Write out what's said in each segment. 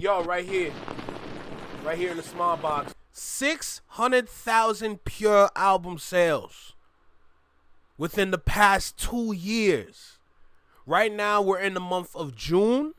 Yo, right here in the small box, 600,000 pure album sales within the past 2 years. Right now, we're in the month of June.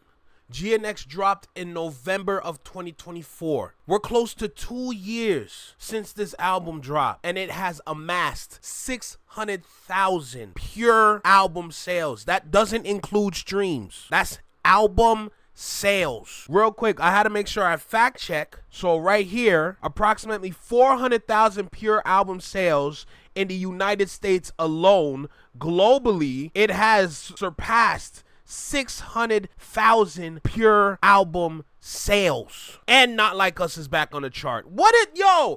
GNX dropped in November of 2024. We're close to 2 years since this album dropped, and it has amassed 600,000 pure album sales. That doesn't include streams. That's album sales. Real quick, I had to make sure I fact check. So right here, approximately 400,000 pure album sales in the United States alone. Globally, it has surpassed 600,000 pure album sales. And Not Like Us is back on the chart.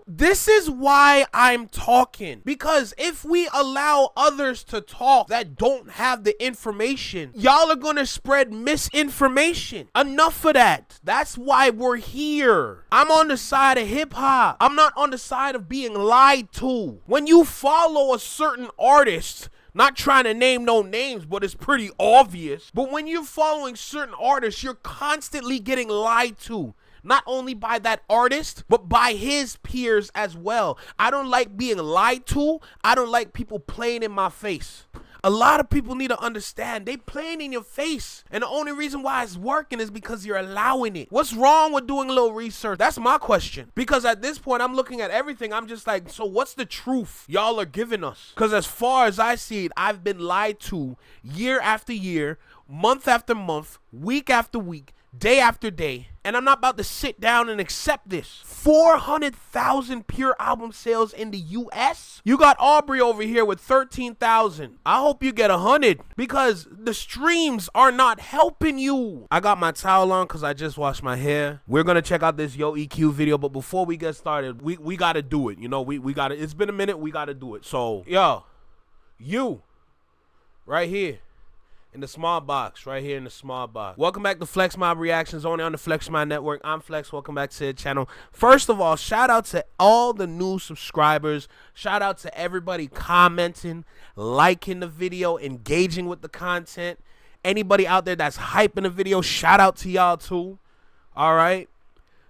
This is why I'm talking. Because if we allow others to talk that don't have the information, y'all are gonna spread misinformation. Enough of that. That's why we're here. I'm on the side of hip hop. I'm not on the side of being lied to. When you follow a certain artist, not trying to name no names, but it's pretty obvious. But when you're following certain artists, you're constantly getting lied to. Not only by that artist, but by his peers as well. I don't like being lied to. I don't like people playing in my face. A lot of people need to understand they playing in your face. And the only reason why it's working is because you're allowing it. What's wrong with doing a little research? That's my question. Because at this point, I'm looking at everything. I'm just like, so what's the truth y'all are giving us? Because as far as I see it, I've been lied to year after year, month after month, week after week, day after day. And I'm not about to sit down and accept this. 400,000 pure album sales in the US. You got Aubrey over here with 13,000. I hope you get 100 because the streams are not helping you. I got my towel on because I just washed my hair. We're going to check out this Yo EQ video. But before we get started, we got to do it. You know, we got to, it's been a minute. We got to do it. So, yo, you right here. In the small box, right here in the small box. Welcome back to Flex Mob Reactions, only on the Flex Mob Network. I'm Flex. Welcome back to the channel. First of all, shout out to all the new subscribers. Shout out to everybody commenting, liking the video, engaging with the content. Anybody out there that's hyping the video, shout out to y'all too. All right.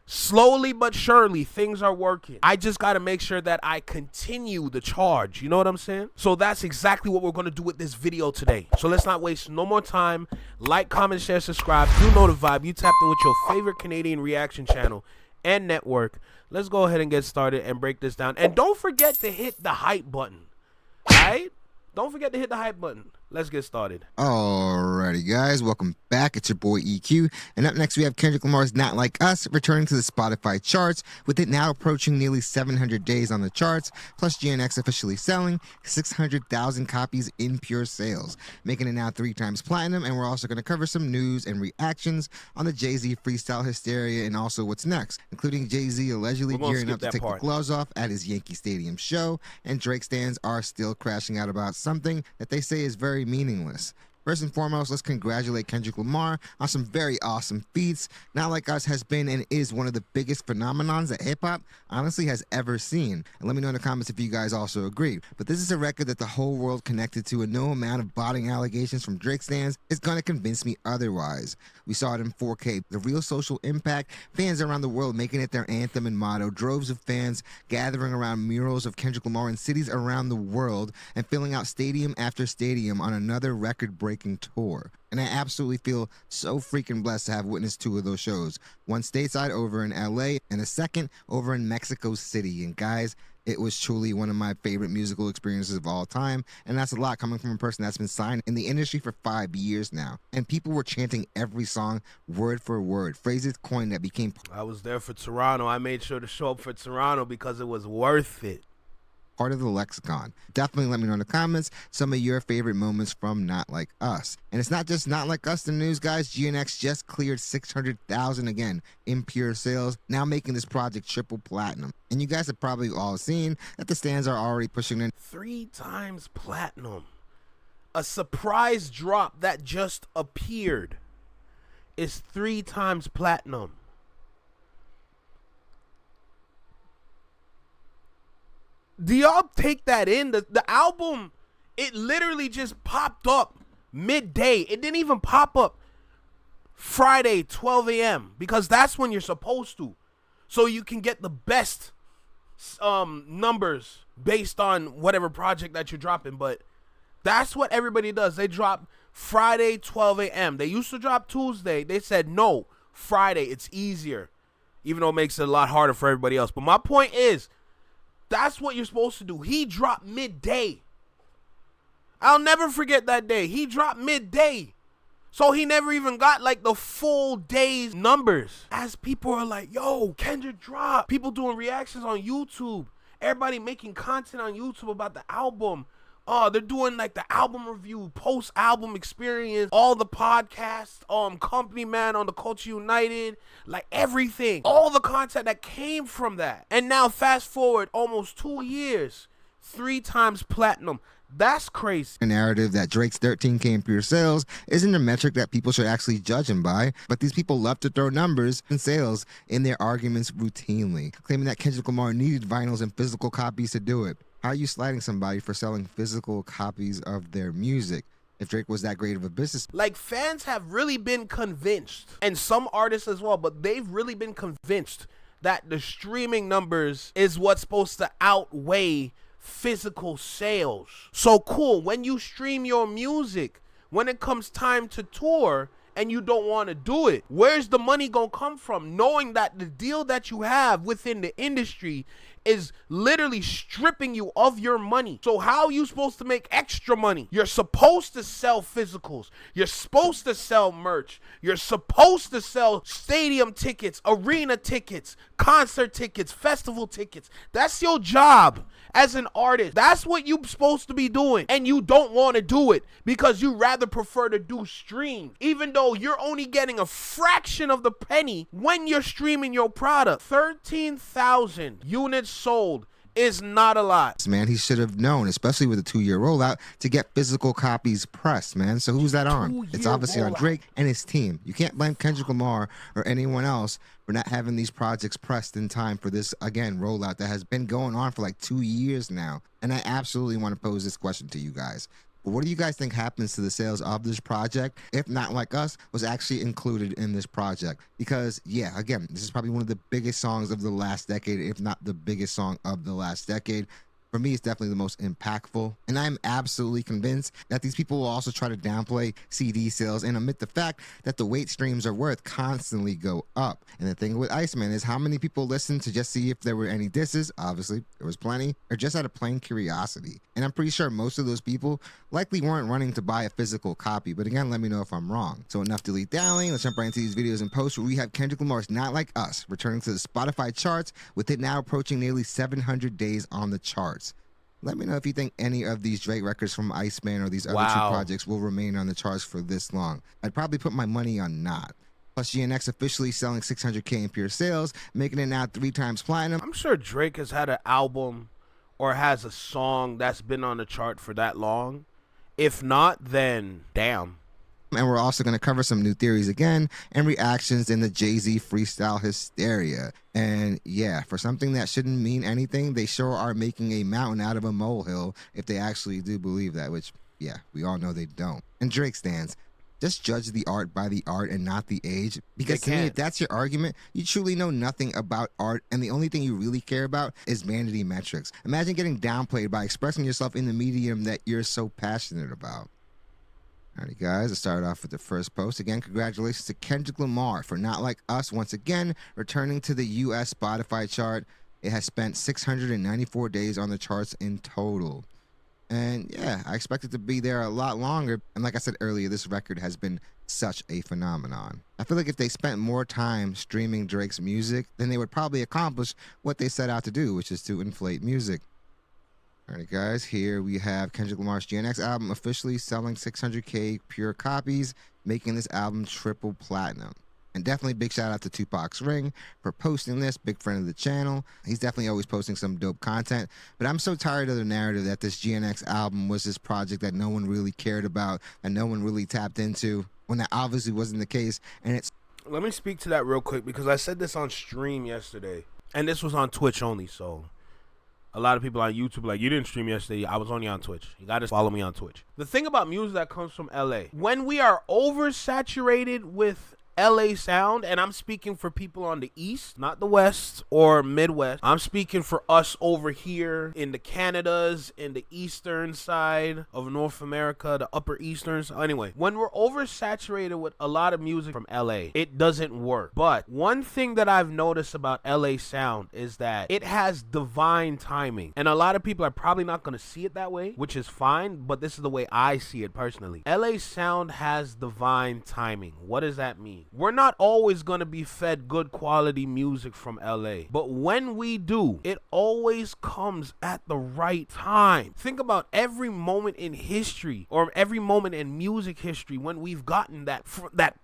Slowly but surely, things are working. I just got to make sure that I continue the charge. You know what I'm saying? So that's exactly what we're going to do with this video today. So let's not waste no more time. Like, comment, share, subscribe. You know the vibe. You tapped in with your favorite Canadian reaction channel and network. Let's go ahead and get started and break this down. And don't forget to hit the hype button. All right? Don't forget to hit the hype button. Let's get started. Alrighty, guys. Welcome back. It's your boy EQ. And up next, we have Kendrick Lamar's Not Like Us returning to the Spotify charts, with it now approaching nearly 700 days on the charts, plus GNX officially selling 600,000 copies in pure sales, making it now 3 times platinum. And we're also going to cover some news and reactions on the Jay-Z freestyle hysteria and also what's next, including Jay-Z allegedly gearing up to take the gloves off at his Yankee Stadium show, and Drake stans are still crashing out about something that they say is very meaningless. First and foremost, let's congratulate Kendrick Lamar on some very awesome feats. Not Like Us has been and is one of the biggest phenomenons that hip-hop honestly has ever seen. And let me know in the comments if you guys also agree. But this is a record that the whole world connected to, and no amount of botting allegations from Drake stans is going to convince me otherwise. We saw it in 4K, the real social impact, fans around the world making it their anthem and motto, droves of fans gathering around murals of Kendrick Lamar in cities around the world, and filling out stadium after stadium on another record-breaking tour. And I absolutely feel so freaking blessed to have witnessed 2 of those shows. One stateside over in LA and a second over in Mexico City. And guys, it was truly one of my favorite musical experiences of all time. And that's a lot coming from a person that's been signed in the industry for 5 years now. And people were chanting every song word for word. Phrases coined that became... I was there for Toronto. I made sure to show up for Toronto because it was worth it. Part of the lexicon. Definitely let me know in the comments some of your favorite moments from Not Like Us. And it's not just Not Like Us, the news, guys. GNX just cleared 600,000 again in pure sales, now making this project triple platinum. And you guys have probably all seen that the stands are already pushing in 3 times platinum. A surprise drop that just appeared is 3 times platinum. Do y'all take that in? The album, it literally just popped up midday. It didn't even pop up Friday, 12 a.m. because that's when you're supposed to. So you can get the best numbers based on whatever project that you're dropping. But that's what everybody does. They drop Friday, 12 a.m. They used to drop Tuesday. They said, no, Friday, it's easier. Even though it makes it a lot harder for everybody else. But my point is, that's what you're supposed to do. He dropped midday. I'll never forget that day. He dropped midday. So he never even got like the full day's numbers. As people are like, yo, Kendrick dropped. People doing reactions on YouTube. Everybody making content on YouTube about the album. They're doing like the album review, post-album experience, all the podcasts, Company Man on the Culture United, like everything. All the content that came from that. And now fast forward almost 2 years, 3 times platinum. That's crazy. A narrative that Drake's 13K in pure sales isn't a metric that people should actually judge him by, but these people love to throw numbers and sales in their arguments routinely, claiming that Kendrick Lamar needed vinyls and physical copies to do it. How are you sliding somebody for selling physical copies of their music? If Drake was that great of a business. Like, fans have really been convinced, and some artists as well, but they've really been convinced that the streaming numbers is what's supposed to outweigh physical sales. So cool, when you stream your music, when it comes time to tour and you don't want to do it, where's the money gonna come from, knowing that the deal that you have within the industry is literally stripping you of your money? So how are you supposed to make extra money? You're supposed to sell physicals. You're supposed to sell merch. You're supposed to sell stadium tickets, arena tickets, concert tickets, festival tickets. That's your job as an artist. That's what you're supposed to be doing. And you don't want to do it because you rather prefer to do stream, even though you're only getting a fraction of the penny when you're streaming your product. 13,000 units sold is not a lot. Man, he should have known, especially with a 2-year rollout, to get physical copies pressed, man. So who's that on? It's obviously on Drake and his team. You can't blame Kendrick Lamar or anyone else for not having these projects pressed in time for this, again, rollout that has been going on for like 2 years now. And I absolutely want to pose this question to you guys. What do you guys think happens to the sales of this project if Not Like Us was actually included in this project? Because, yeah, again, this is probably one of the biggest songs of the last decade, if not the biggest song of the last decade. For me, it's definitely the most impactful. And I'm absolutely convinced that these people will also try to downplay CD sales and omit the fact that the weight streams are worth constantly go up. And the thing with Iceman is how many people listened to just see if there were any disses, obviously there was plenty, or just out of plain curiosity. And I'm pretty sure most of those people likely weren't running to buy a physical copy. But again, let me know if I'm wrong. So enough dilly-dallying, let's jump right into these videos and posts where we have Kendrick Lamar's Not Like Us returning to the Spotify charts, with it now approaching nearly 700 days on the charts. Let me know if you think any of these Drake records from Iceman or these other 2 projects will remain on the charts for this long. I'd probably put my money on not. Plus, GNX officially selling 600K in pure sales, making it now 3 times platinum. I'm sure Drake has had an album or has a song that's been on the chart for that long. If not, then damn. And we're also going to cover some new theories again and reactions in the Jay-Z freestyle hysteria. And yeah, for something that shouldn't mean anything, they sure are making a mountain out of a molehill if they actually do believe that, which, yeah, we all know they don't. And Drake stands. Just judge the art by the art and not the age. Because to me, if that's your argument, you truly know nothing about art, and the only thing you really care about is vanity metrics. Imagine getting downplayed by expressing yourself in the medium that you're so passionate about. Alrighty guys, let's start off with the first post. Again, congratulations to Kendrick Lamar for Not Like Us once again returning to the US Spotify chart. It has spent 694 days on the charts in total. And yeah, I expect it to be there a lot longer. And like I said earlier, this record has been such a phenomenon. I feel like if they spent more time streaming Drake's music, then they would probably accomplish what they set out to do, which is to inflate music. Alright guys, here we have Kendrick Lamar's GNX album officially selling 600K pure copies, making this album triple platinum. And definitely big shout out to Tupac's Ring for posting this, big friend of the channel. He's definitely always posting some dope content, but I'm so tired of the narrative that this GNX album was this project that no one really cared about and no one really tapped into, when that obviously wasn't the case. And it's... Let me speak to that real quick because I said this on stream yesterday, and this was on Twitch only, so... A lot of people on YouTube like, you didn't stream yesterday. I was only on Twitch. You got to follow me on Twitch. The thing about music that comes from LA, when we are oversaturated with LA sound, and I'm speaking for people on the East, not the West or Midwest. I'm speaking for us over here in the Canadas, in the eastern side of North America, the upper eastern side. Anyway, when we're oversaturated with a lot of music from LA, it doesn't work. But one thing that I've noticed about LA sound is that it has divine timing. And a lot of people are probably not going to see it that way, which is fine, but this is the way I see it personally. LA sound has divine timing. What does that mean? We're not always going to be fed good quality music from LA, but when we do, it always comes at the right time. Think about every moment in history or every moment in music history when we've gotten that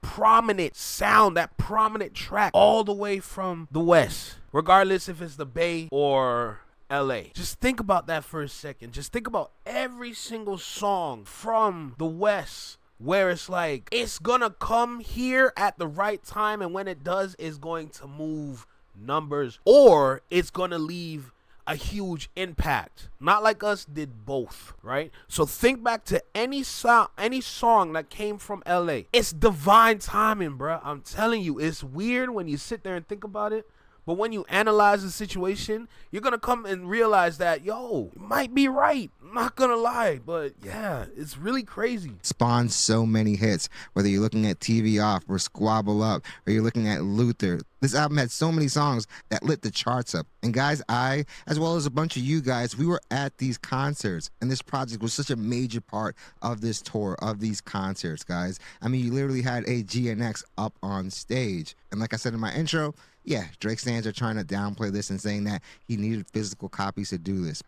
prominent sound, that prominent track all the way from the West, regardless if it's the Bay or LA. Just think about that for a second. Just think about every single song from the West where it's like, it's gonna come here at the right time, and when it does, it's going to move numbers, or it's gonna leave a huge impact. Not Like Us did both, right? So think back to any song that came from LA. It's divine timing, bro. I'm telling you, it's weird when you sit there and think about it. But when you analyze the situation, you're going to come and realize that, yo, you might be right. I'm not going to lie. But yeah, it's really crazy. Spawned so many hits, whether you're looking at TV Off or Squabble Up, or you're looking at Luther. This album had so many songs that lit the charts up. And guys, I, as well as a bunch of you guys, we were at these concerts. And this project was such a major part of this tour, of these concerts, guys. I mean, you literally had a GNX up on stage. And like I said in my intro, yeah, Drake stands are trying to downplay this and saying that he needed physical copies to do this.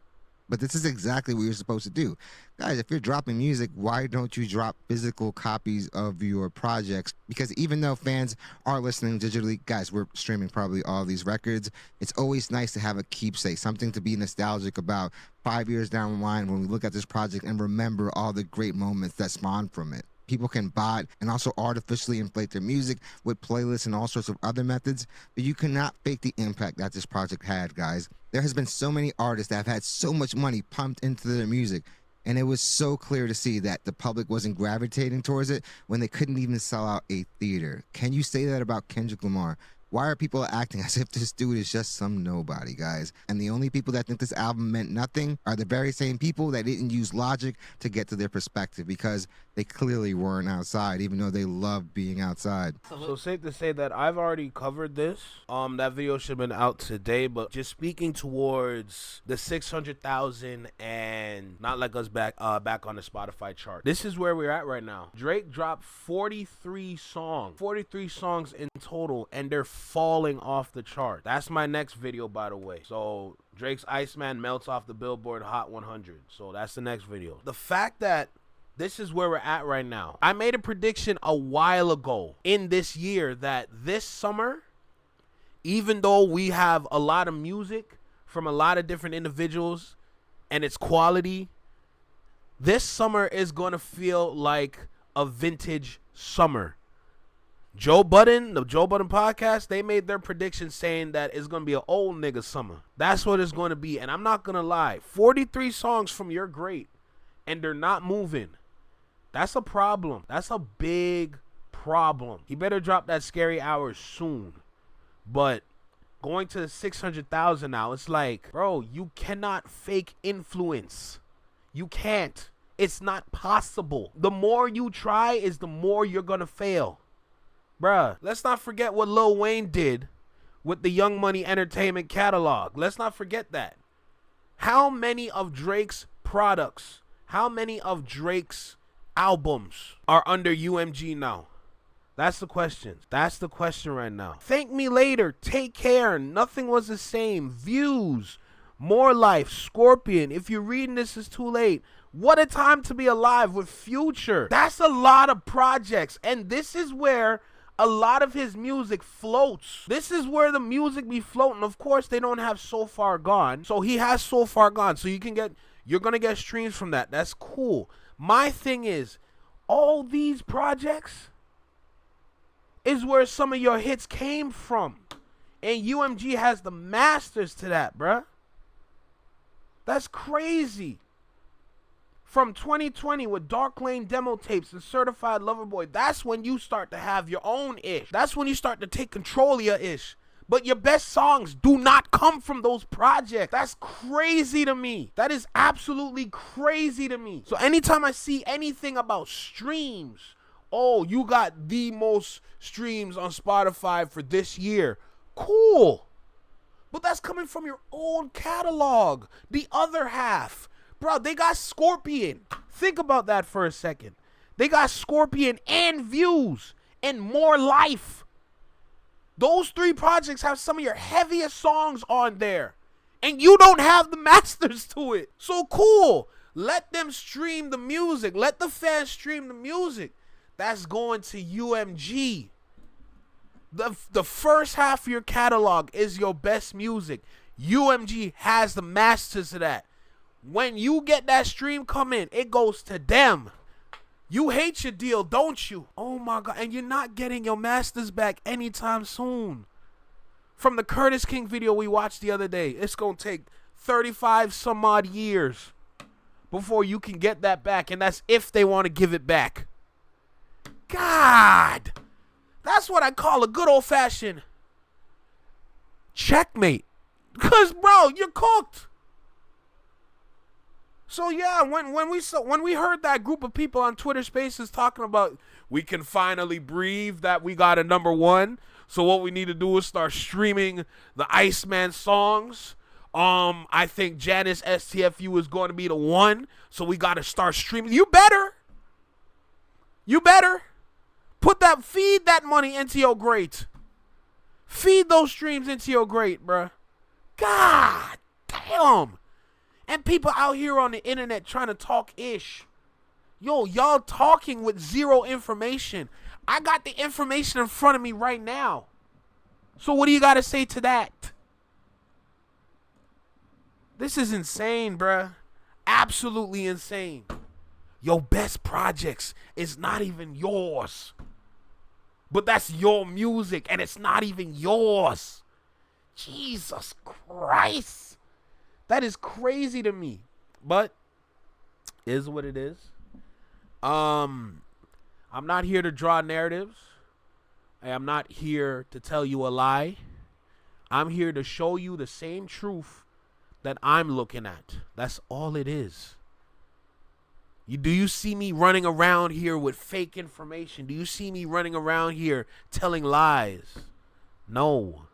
But this is exactly what you're supposed to do. Guys, if you're dropping music, why don't you drop physical copies of your projects? Because even though fans are listening digitally, guys, we're streaming probably all these records. It's always nice to have a keepsake, something to be nostalgic about 5 years down the line when we look at this project and remember all the great moments that spawned from it. People can bot and also artificially inflate their music with playlists and all sorts of other methods, but you cannot fake the impact that this project had, guys. There has been so many artists that have had so much money pumped into their music, and it was so clear to see that the public wasn't gravitating towards it when they couldn't even sell out a theater. Can you say that about Kendrick Lamar? Why are people acting as if this dude is just some nobody, guys? And the only people that think this album meant nothing are the very same people that didn't use logic to get to their perspective, because they clearly weren't outside, even though they love being outside. So safe to say that I've already covered this. That video should have been out today, but just speaking towards the 600,000 and Not Like Us back on the Spotify chart. This is where we're at right now. Drake dropped 43 songs in total, and they're falling off the chart. That's my next video, by the way. So Drake's Iceman melts off the Billboard Hot 100. So that's the next video. The fact that this is where we're at right now. I made a prediction a while ago in this year that this summer, even though we have a lot of music from a lot of different individuals and its quality, this summer is going to feel like a vintage summer. Joe Budden, the Joe Budden podcast, they made their prediction saying that it's going to be an old nigga summer. That's what it's going to be. And I'm not going to lie. 43 songs from You're Great, and they're not moving. That's a problem. That's a big problem. He better drop that Scary Hours soon. But going to the 600,000 now, it's like, bro, you cannot fake influence. You can't. It's not possible. The more you try is the more you're going to fail. Bruh, let's not forget what Lil Wayne did with the Young Money Entertainment catalog. Let's not forget that. How many of Drake's products, how many of Drake's albums are under UMG now? That's the question. That's the question right now. Thank Me Later, Take Care, Nothing Was the Same, Views, More Life, Scorpion, If You're Reading This Is Too Late, What a Time to Be Alive with Future. That's a lot of projects, and this is where a lot of his music floats. This is where the music be floating. Of course, they don't have So Far Gone, so he has So Far Gone, so you're gonna get streams from that. That's cool. My thing is, all these projects is where some of your hits came from. And UMG has the masters to that, bruh. That's crazy. from 2020 with Dark Lane demo tapes and Certified Lover Boy, that's when you start to have your own ish. That's when you start to take control of your ish. But your best songs do not come from those projects. That's crazy to me. That is absolutely crazy to me. So anytime I see anything about streams, oh, you got the most streams on Spotify for this year. Cool. But that's coming from your own catalog. The other half. Bro, they got Scorpion. Think about that for a second. They got Scorpion and Views and More Life. Those 3 projects have some of your heaviest songs on there. And you don't have the masters to it. So cool. Let them stream the music. Let the fans stream the music. That's going to UMG. The first half of your catalog is your best music. UMG has the masters to that. When you get that stream come in, it goes to them. You hate your deal, don't you? Oh my God. And you're not getting your masters back anytime soon. From the Curtis King video we watched the other day, it's going to take 35 some odd years before you can get that back. And that's if they want to give it back. God. That's what I call a good old fashioned checkmate. Because, bro, you're cooked. So yeah, when we heard that group of people on Twitter Spaces talking about we can finally breathe that we got a #1, so what we need to do is start streaming the Iceman songs. I think Janice STFU is going to be the one, so we got to start streaming. You better feed that money into your grate. Feed those streams into your grate, bruh. God damn. And people out here on the internet trying to talk ish. Yo, y'all talking with zero information. I got the information in front of me right now. So what do you got to say to that? This is insane, bruh. Absolutely insane. Your best projects is not even yours. But that's your music and it's not even yours. Jesus Christ. That is crazy to me, but is what it is. I'm not here to draw narratives. I am not here to tell you a lie. I'm here to show you the same truth that I'm looking at. That's all it is. Do you see me running around here with fake information? Do you see me running around here telling lies? No.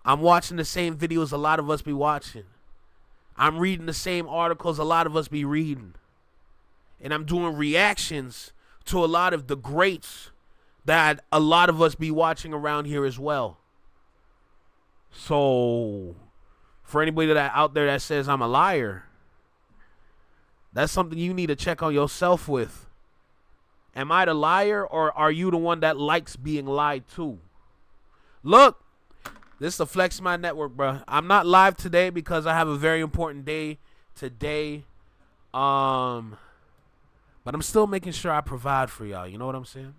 I'm watching the same videos a lot of us be watching. I'm reading the same articles a lot of us be reading. And I'm doing reactions to a lot of the greats that a lot of us be watching around here as well. So, for anybody that out there that says I'm a liar, that's something you need to check on yourself with. Am I the liar or are you the one that likes being lied to? Look. This is the Flex My Network, bro. I'm not live today because I have a very important day today. But I'm still making sure I provide for y'all. You know what I'm saying?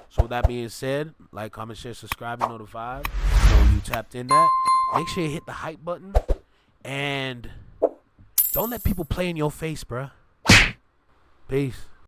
So with that being said, like, comment, share, subscribe, and notify. So you tapped in that. Make sure you hit the hype button. And don't let people play in your face, bro. Peace.